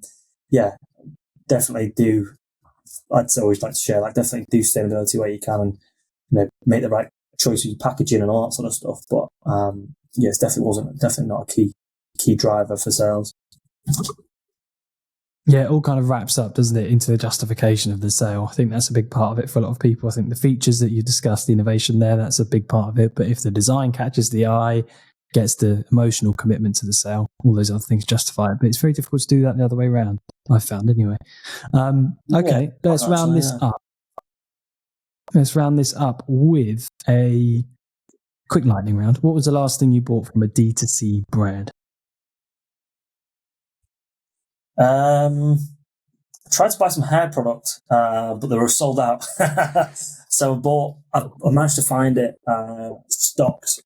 definitely do. I'd always like to share, like, definitely do sustainability where you can and, make the right choice with your packaging and all that sort of stuff. But, it's definitely not a key driver for sales. Yeah, it all kind of wraps up, doesn't it, into the justification of the sale. I think that's a big part of it for a lot of people. I think the features that you discussed, the innovation there, that's a big part of it. But if the design catches the eye, gets the emotional commitment to the sale, all those other things justify it. But it's very difficult to do that the other way around, I've found anyway. Okay, let's round this up. Let's round this up with a quick lightning round. What was the last thing you bought from a D2C brand? I tried to buy some hair product, but they were sold out. So I managed to find it stocked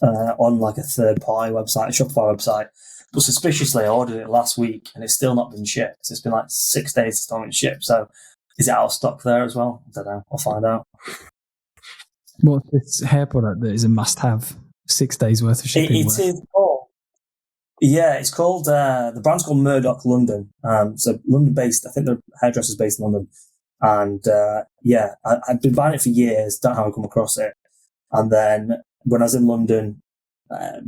on like a third party website, a Shopify website. But suspiciously, I ordered it last week and it's still not been shipped. It's been like 6 days since it's been shipped. So is it out of stock there as well? I don't know. I'll find out. What's this hair product that is a must-have? 6 days worth of shipping. It is. It's called, the brand's called Murdoch London. So London-based, I think the hairdresser's based in London. And, I've been buying it for years, don't know how I come across it. And then when I was in London,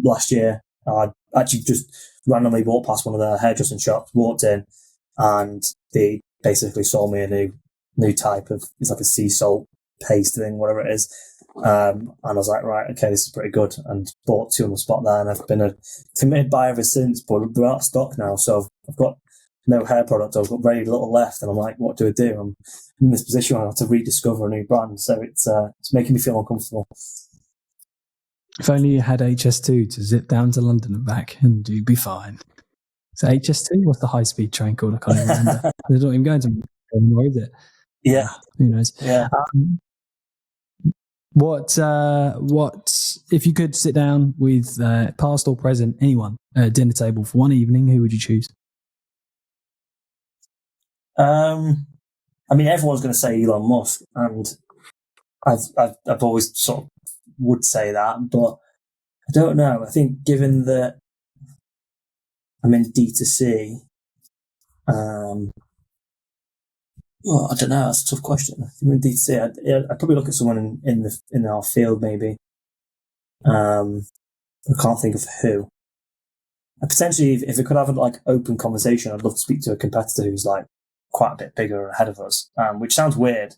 last year, I actually just randomly walked past one of their hairdressing shops, walked in, and they basically sold me a new type of, it's like a sea salt paste thing, whatever it is. And I was like, right, okay, this is pretty good, and bought 2 on the spot there, and I've been a committed buyer ever since, but they're out of stock now, so I've got no hair product, I've got very little left, and I'm like, what do I do? I'm in this position where I have to rediscover a new brand, so it's making me feel uncomfortable. If only you had HS2 to zip down to London and back, and you'd be fine. So HS2? What's the high-speed train called? I can't even remember. They're not even going to anymore, is it? Yeah. Who knows? Yeah. What if you could sit down with past or present anyone at a dinner table for one evening, who would you choose? Everyone's going to say Elon Musk, and I've always sort of would say that, but I don't know. I think given that I'm in D2C, I don't know. That's a tough question. If I'm in D2C, I'd probably look at someone in our field, maybe. I can't think of who. Potentially, if I could have an like open conversation, I'd love to speak to a competitor who's like quite a bit bigger ahead of us, which sounds weird,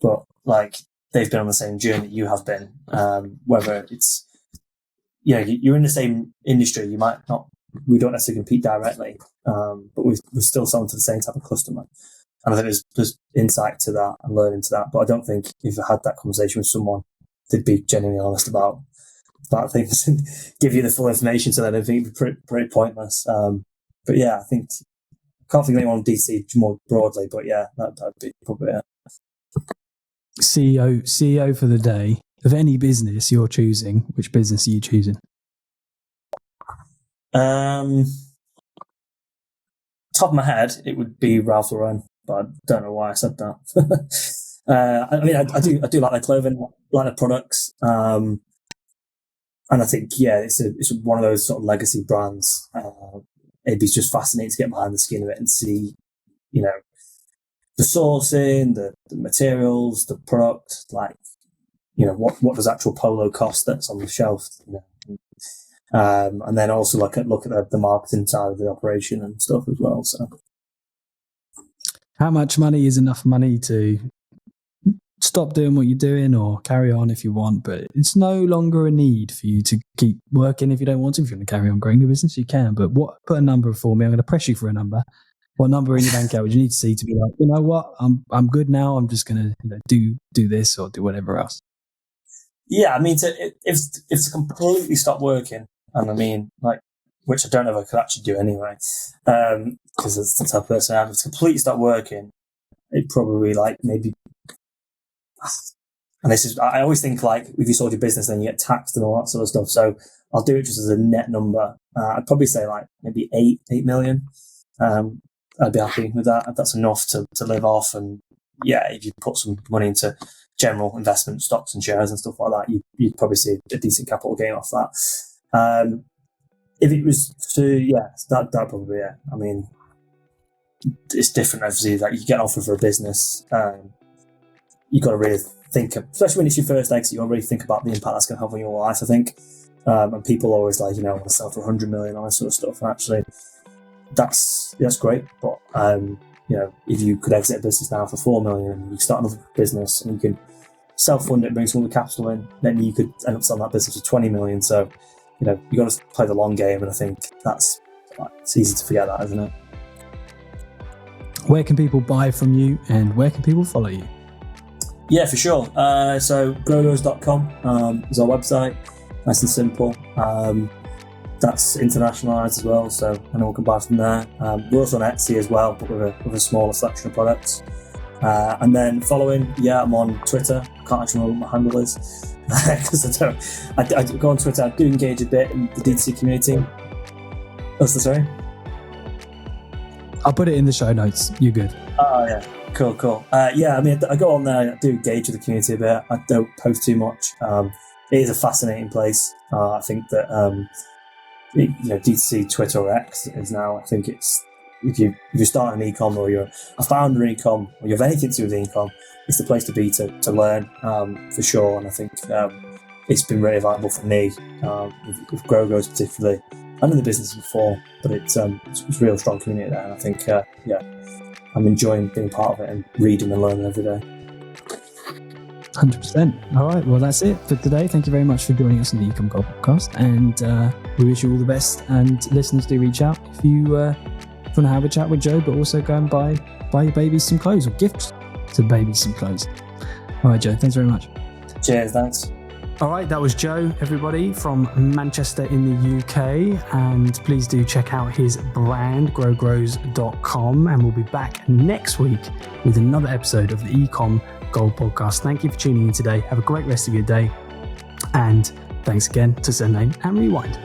but like they've been on the same journey you have been. Whether it's, you're in the same industry, we don't necessarily compete directly, but we're still selling to the same type of customer. And I think there's insight to that and learning to that. But I don't think if I had that conversation with someone, they'd be genuinely honest about things and give you the full information. So then I think it'd be pretty pointless. But yeah, I can't think of anyone on DC more broadly, but yeah, that'd be probably it. CEO for the day of any business you're choosing. Which business are you choosing? Top of my head, it would be Ralph Lauren, but I don't know why I said that. I do like their clothing, like their products. And I think, it's one of those sort of legacy brands. It'd be just fascinating to get behind the skin of it and see, the sourcing, the materials, the product, like, what does actual polo cost that's on the shelf, and then also look at the marketing side of the operation and stuff as well. So, how much money is enough money to stop doing what you're doing or carry on if you want, but it's no longer a need for you to keep working if you don't want to. If you want to carry on growing your business, you can, but put a number for me. I'm going to press you for a number. What number in your bank account would you need to see to be like, you know what, I'm good now. I'm just going to do this or do whatever else. Yeah, I mean, if to completely stop working, and I mean, like, which I don't know if I could actually do anyway, because that's the type of person I am. If to completely stop working, it'd probably like maybe. And this is, I always think like if you sold your business, then you get taxed and all that sort of stuff. So I'll do it just as a net number. I'd probably say like maybe 8 million. I'd be happy with that. If that's enough to live off. And if you put some money into general investment stocks and shares and stuff like that, you'd probably see a decent capital gain off that. If it was that'd probably, I mean, it's different, obviously, like you get an offer for a business, you've got to really think, especially when it's your first exit, you've got to really think about the impact that's going to have on your life, I think. And people always like, I want to sell for 100 million, all that sort of stuff. And actually, that's great. But, if you could exit a business now for 4 million and you start another business and you can self-fund it, bring some of the capital in, then you could end up selling that business for 20 million. So, you got to play the long game. And I think it's easy to forget that, isn't it? Where can people buy from you and where can people follow you? Yeah, for sure. So growgros.com is our website. Nice and simple. That's internationalized as well, so anyone can buy from there. We're also on Etsy as well, but with a smaller selection of products. And then following, I'm on Twitter. I can't actually remember what my handle is because I go on Twitter. I do engage a bit in the D2C community. What's the sorry? I'll put it in the show notes. You're good. Oh, yeah. Cool. I mean, I go on there, I do engage with the community a bit. I don't post too much. It is a fascinating place. I think that, D2C, Twitter or X is now, I think it's, if you're starting an e-com or you're a founder in e-com or you have anything to do with e-com, it's the place to be to learn, for sure. And I think it's been really valuable for me, with Grow Gros particularly. I know the business before, but it's a real strong community there. And I think, I'm enjoying being part of it and reading and learning every day. 100%. All right. Well, that's it for today. Thank you very much for joining us on the EcomGold podcast. And we wish you all the best. And listeners, do reach out if you want to have a chat with Joe, but also go and buy your babies some clothes or gift to babies some clothes. All right, Joe. Thanks very much. Cheers. Thanks. All right, that was Joe, everybody, from Manchester in the UK. And please do check out his brand, growgros.com. And we'll be back next week with another episode of the EcomGold podcast. Thank you for tuning in today. Have a great rest of your day. And thanks again to Sendlane and Rewind.